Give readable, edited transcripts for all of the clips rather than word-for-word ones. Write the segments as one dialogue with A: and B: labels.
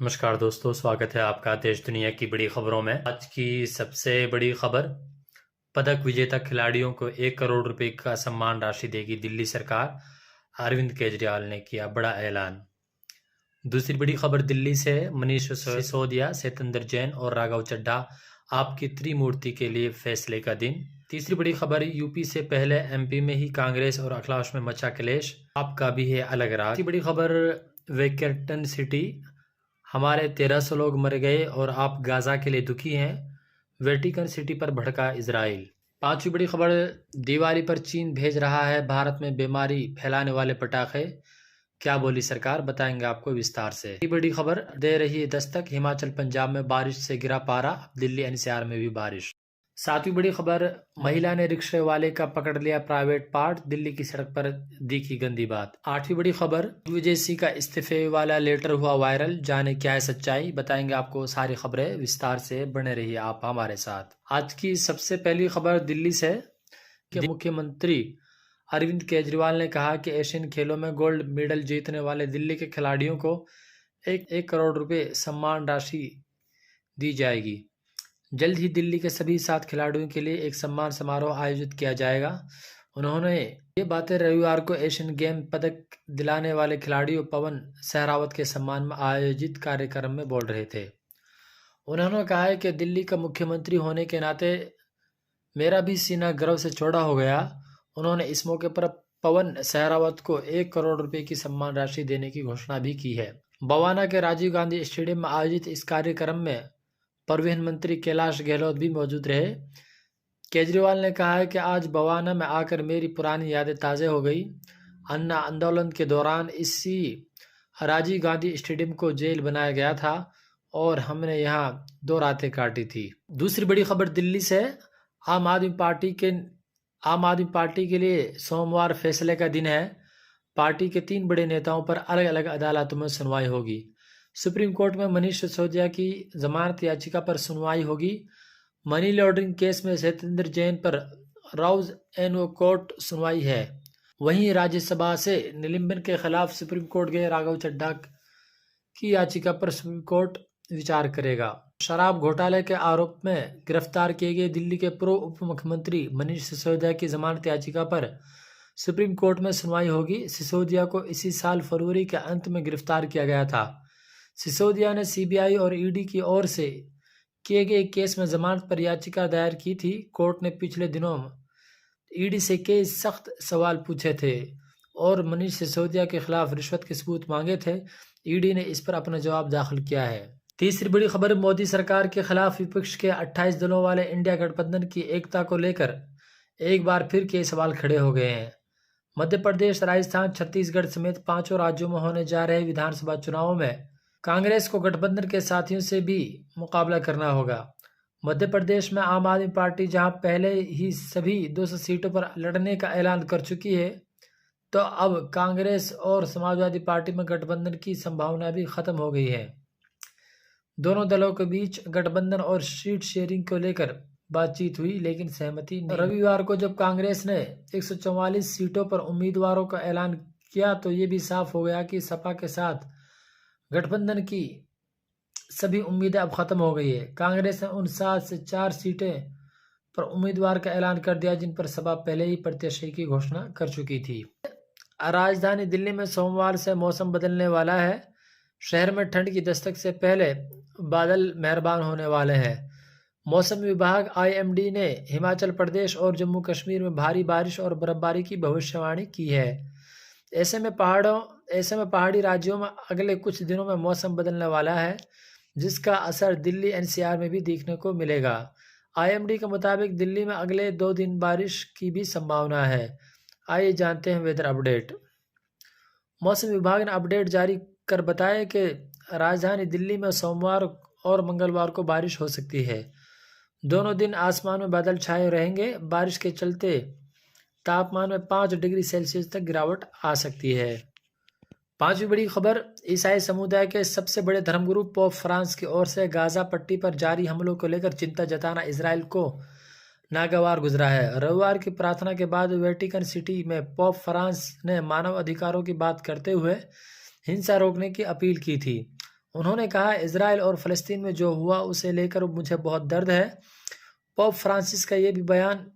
A: नमस्कार दोस्तों, स्वागत है आपका देश दुनिया की बड़ी खबरों में। आज की सबसे बड़ी खबर, पदक विजेता खिलाड़ियों को 1 करोड़ रुपए का सम्मान राशि देगी दिल्ली सरकार। अरविंद केजरीवाल ने किया बड़ा ऐलान। दूसरी बड़ी खबर दिल्ली से, मनीष सिसोदिया, सत्येंद्र जैन और राघव चड्ढा आपकी त्रिमूर्ति के लिए फैसले का दिन। तीसरी बड़ी खबर, यूपी से पहले एमपी में ही कांग्रेस और अखिलेश में मचा क्लेश, आपका भी है अलग राज। तीसरी बड़ी खबर, वेकेटन सिटी, हमारे 1300 लोग मर गए और आप गाजा के लिए दुखी हैं, वेटिकन सिटी पर भड़का इजराइल। पांचवी बड़ी खबर, दिवाली पर चीन भेज रहा है भारत में बीमारी फैलाने वाले पटाखे, क्या बोली सरकार, बताएंगे आपको विस्तार से। ये बड़ी खबर दे रही है दस्तक, हिमाचल पंजाब में बारिश से गिरा पारा, दिल्ली एनसीआर में भी बारिश। सातवीं बड़ी खबर, महिला ने रिक्शे वाले का पकड़ लिया प्राइवेट पार्ट, दिल्ली की सड़क पर दिखी गंदी बात। आठवीं बड़ी खबर, विजय सिंह का इस्तीफे वाला लेटर हुआ वायरल, जाने क्या है सच्चाई, बताएंगे आपको सारी खबरें विस्तार से, बने रहिए आप हमारे साथ। आज की सबसे पहली खबर दिल्ली से कि मुख्यमंत्री अरविंद केजरीवाल ने कहा कि एशियन खेलों में गोल्ड मेडल जीतने वाले दिल्ली के खिलाड़ियों को 1 करोड़ रुपए सम्मान राशि दी जाएगी। जल्द ही दिल्ली के सभी 7 खिलाड़ियों के लिए एक सम्मान समारोह आयोजित किया जाएगा। उन्होंने ये बातें रविवार को एशियन गेम पदक दिलाने वाले खिलाड़ियों पवन सहरावत के सम्मान में आयोजित कार्यक्रम में बोल रहे थे। उन्होंने कहा है कि दिल्ली का मुख्यमंत्री होने के नाते मेरा भी सीना गर्व से चौड़ा हो गया। उन्होंने इस मौके पर पवन सहरावत को 1 करोड़ रुपए की सम्मान राशि देने की घोषणा भी की है। बवाना के राजीव गांधी स्टेडियम में आयोजित इस कार्यक्रम में परिवहन मंत्री कैलाश गहलोत भी मौजूद रहे। केजरीवाल ने कहा है कि आज बवाना में आकर मेरी पुरानी यादें ताज़ा हो गई। अन्ना आंदोलन के दौरान इसी राजीव गांधी स्टेडियम को जेल बनाया गया था और हमने यहाँ 2 रातें काटी थी। दूसरी बड़ी खबर दिल्ली से, आम आदमी पार्टी के लिए सोमवार फैसले का दिन है। पार्टी के 3 बड़े नेताओं पर अलग अलग अदालतों में सुनवाई होगी। सुप्रीम कोर्ट में मनीष सिसोदिया की जमानत याचिका पर सुनवाई होगी। मनी लॉन्ड्रिंग केस में सत्येंद्र जैन पर राउज एनो कोर्ट सुनवाई है। वहीं राज्यसभा से निलंबन के खिलाफ सुप्रीम कोर्ट गए राघव चड्ढा की याचिका पर सुप्रीम कोर्ट विचार करेगा। शराब घोटाले के आरोप में गिरफ्तार किए गए दिल्ली के पूर्व उप मुख्यमंत्री मनीष सिसोदिया की जमानत याचिका पर सुप्रीम कोर्ट में सुनवाई होगी। सिसोदिया को इसी साल फरवरी के अंत में गिरफ्तार किया गया था। सिसोदिया ने सीबीआई और ईडी की ओर से किए गए केस में जमानत पर याचिका दायर की थी। कोर्ट ने पिछले दिनों ईडी से कई सख्त सवाल पूछे थे और मनीष सिसोदिया के खिलाफ रिश्वत के सबूत मांगे थे। ईडी ने इस पर अपना जवाब दाखिल किया है। तीसरी बड़ी खबर, मोदी सरकार के खिलाफ विपक्ष के 28 दलों वाले इंडिया गठबंधन की एकता को लेकर एक बार फिर कई सवाल खड़े हो गए हैं। मध्य प्रदेश, राजस्थान, छत्तीसगढ़ समेत 5 राज्यों में होने जा रहे विधानसभा चुनावों में कांग्रेस को गठबंधन के साथियों से भी मुकाबला करना होगा। मध्य प्रदेश में आम आदमी पार्टी जहां पहले ही सभी 200 सीटों पर लड़ने का ऐलान कर चुकी है, तो अब कांग्रेस और समाजवादी पार्टी में गठबंधन की संभावना भी खत्म हो गई है। दोनों दलों के बीच गठबंधन और सीट शेयरिंग को लेकर बातचीत हुई, लेकिन सहमति नहीं। रविवार को जब कांग्रेस ने 144 सीटों पर उम्मीदवारों का ऐलान किया तो ये भी साफ हो गया कि सपा के साथ गठबंधन की सभी उम्मीदें अब खत्म हो गई है। कांग्रेस ने उन 7 से 4 सीटें पर उम्मीदवार का ऐलान कर दिया जिन पर सपा पहले ही प्रत्याशी की घोषणा कर चुकी थी। राजधानी दिल्ली में सोमवार से मौसम बदलने वाला है। शहर में ठंड की दस्तक से पहले बादल मेहरबान होने वाले हैं। मौसम विभाग आईएमडी ने हिमाचल प्रदेश और जम्मू कश्मीर में भारी बारिश और बर्फबारी की भविष्यवाणी की है। ऐसे में पहाड़ी राज्यों में अगले कुछ दिनों में मौसम बदलने वाला है, जिसका असर दिल्ली एनसीआर में भी देखने को मिलेगा। आईएमडी के मुताबिक दिल्ली में अगले 2 दिन बारिश की भी संभावना है। आइए जानते हैं वेदर अपडेट। मौसम विभाग ने अपडेट जारी कर बताया कि राजधानी दिल्ली में सोमवार और मंगलवार को बारिश हो सकती है। दोनों दिन आसमान में बादल छाए रहेंगे। बारिश के चलते तापमान में 5 डिग्री सेल्सियस तक गिरावट आ सकती है। पांचवी बड़ी खबर, ईसाई समुदाय के सबसे बड़े धर्मगुरु पोप फ्रांस की ओर से गाजा पट्टी पर जारी हमलों को लेकर चिंता जताना इजराइल को नागवार गुजरा है। रविवार की प्रार्थना के बाद वेटिकन सिटी में पोप फ्रांस ने मानव अधिकारों की बात करते हुए हिंसा रोकने की अपील की थी। उन्होंने कहा, इजराइल और फ़लस्तीन में जो हुआ उसे लेकर मुझे बहुत दर्द है। पोप फ्रांसिस का ये भी बयान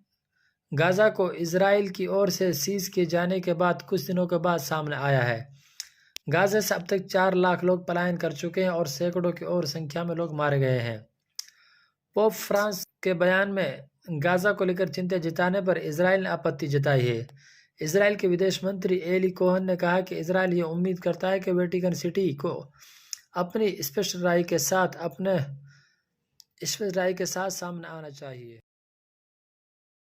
A: गाज़ा को इजराइल की ओर से सीज किए जाने के बाद कुछ दिनों के बाद सामने आया है। गाज़ा से अब तक 4 लाख लोग पलायन कर चुके हैं और सैकड़ों की और संख्या में लोग मारे गए हैं। पोप फ्रांस के बयान में गाज़ा को लेकर चिंता जताने पर इजराइल ने आपत्ति जताई है। इजराइल के विदेश मंत्री एली कोहन ने कहा कि इजराइल ये उम्मीद करता है कि वेटिकन सिटी को अपनी स्पष्ट राय के साथ सामने आना चाहिए।